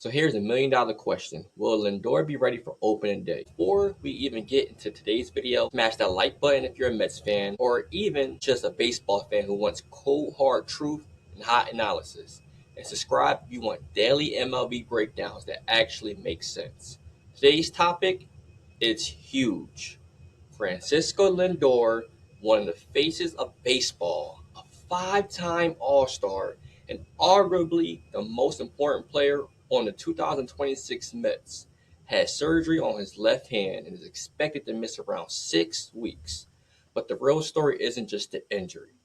So here's $1 million question. Will Lindor be ready for opening day? Before we even get into today's video, smash that like button if you're a Mets fan, or even just a baseball fan who wants cold hard truth and hot analysis. And subscribe if you want daily MLB breakdowns that actually make sense. Today's topic is huge. Francisco Lindor, one of the faces of baseball, a 5-time All-Star, and arguably the most important player on the 2026 Mets, had surgery on his left hand and is expected to miss around 6 weeks. But the real story isn't just the injury.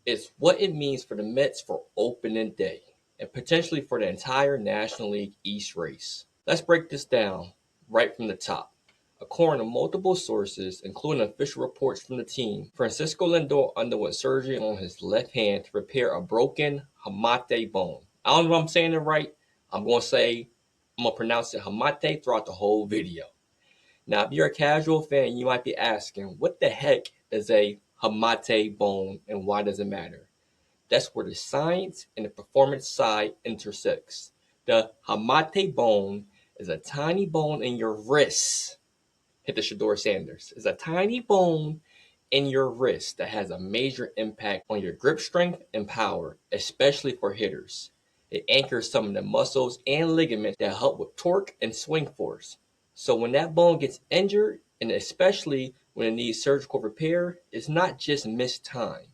It's what it means for the Mets for opening day, and potentially for the entire National League East race. Let's break this down right from the top. According to multiple sources, including official reports from the team, Francisco Lindor underwent surgery on his left hand to repair a broken hamate bone. I don't know if I'm saying it right. I'm going to pronounce it hamate throughout the whole video. Now, if you're a casual fan, you might be asking, what the heck is a hamate bone and why does it matter? That's where the science and the performance side intersects. The hamate bone is a tiny bone in your wrist. Hit the Shador Sanders. It's a tiny bone in your wrist that has a major impact on your grip strength and power, especially for hitters. It anchors some of the muscles and ligaments that help with torque and swing force. So when that bone gets injured, and especially when it needs surgical repair, it's not just missed time.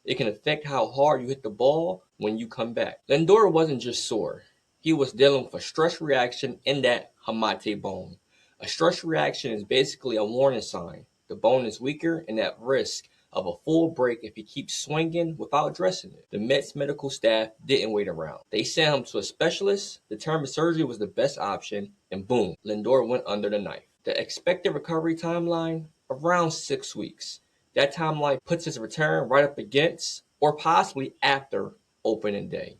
It can affect how hard you hit the ball when you come back. Lindor wasn't just sore. He was dealing with a stress reaction in that hamate bone. A stress reaction is basically a warning sign. The bone is weaker and at risk of a full break if he keeps swinging without addressing it. The Mets medical staff didn't wait around. They sent him to a specialist, determined surgery was the best option, and boom, Lindor went under the knife. The expected recovery timeline, around 6 weeks. That timeline puts his return right up against or possibly after opening day.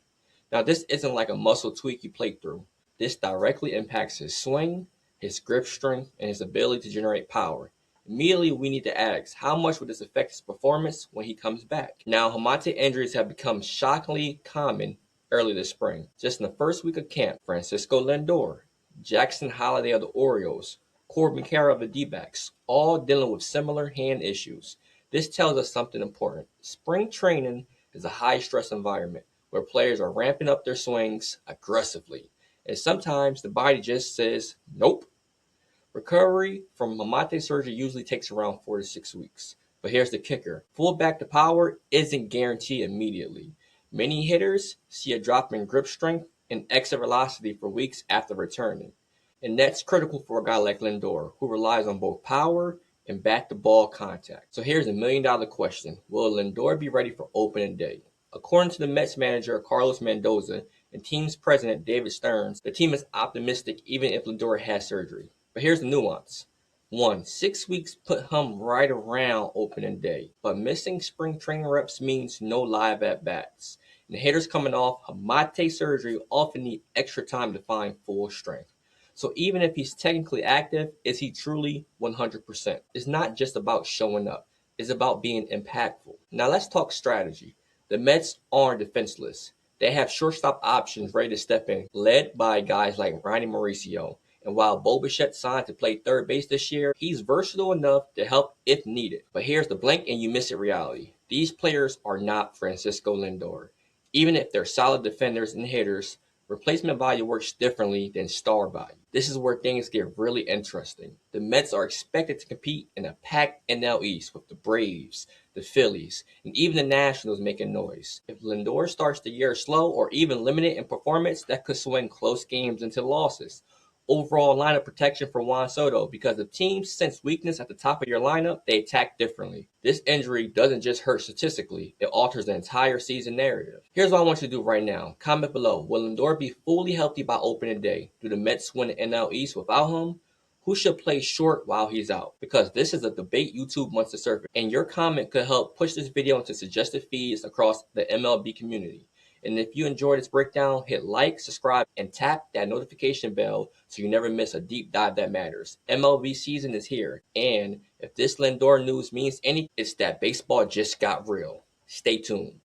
Now, this isn't like a muscle tweak you play through. This directly impacts his swing, his grip strength, and his ability to generate power. Immediately, we need to ask, how much would this affect his performance when he comes back? Now, hamate injuries have become shockingly common early this spring. Just in the first week of camp, Francisco Lindor, Jackson Holliday of the Orioles, Corbin Carroll of the D-backs, all dealing with similar hand issues. This tells us something important. Spring training is a high-stress environment where players are ramping up their swings aggressively. And sometimes the body just says, nope. Recovery from hamate surgery usually takes around 4 to 6 weeks. But here's the kicker. Full back to power isn't guaranteed immediately. Many hitters see a drop in grip strength and exit velocity for weeks after returning. And that's critical for a guy like Lindor, who relies on both power and bat-to-ball contact. So here's $1 million question. Will Lindor be ready for opening day? According to the Mets manager Carlos Mendoza and team's president David Stearns, the team is optimistic even if Lindor has surgery. But here's the nuance. 1, 6 weeks put him right around opening day, but missing spring training reps means no live at-bats. And hitters coming off hamate surgery often need extra time to find full strength. So even if he's technically active, is he truly 100%? It's not just about showing up. It's about being impactful. Now let's talk strategy. The Mets aren't defenseless. They have shortstop options ready to step in, led by guys like Ronnie Mauricio. And while Bo Bichette signed to play third base this year, he's versatile enough to help if needed. But here's the blink and you miss it reality. These players are not Francisco Lindor. Even if they're solid defenders and hitters, replacement value works differently than star value. This is where things get really interesting. The Mets are expected to compete in a packed NL East with the Braves, the Phillies, and even the Nationals making noise. If Lindor starts the year slow or even limited in performance, that could swing close games into losses. Overall lineup protection for Juan Soto, because if teams sense weakness at the top of your lineup, they attack differently. This injury doesn't just hurt statistically, it alters the entire season narrative. Here's what I want you to do right now. Comment below, will Lindor be fully healthy by opening day? Do the Mets win the NL East without him? Who should play short while he's out? Because this is a debate YouTube wants to surface, and your comment could help push this video into suggested feeds across the MLB community. And if you enjoyed this breakdown, hit like, subscribe, and tap that notification bell so you never miss a deep dive that matters. MLB season is here, and if this Lindor news means anything, it's that baseball just got real. Stay tuned.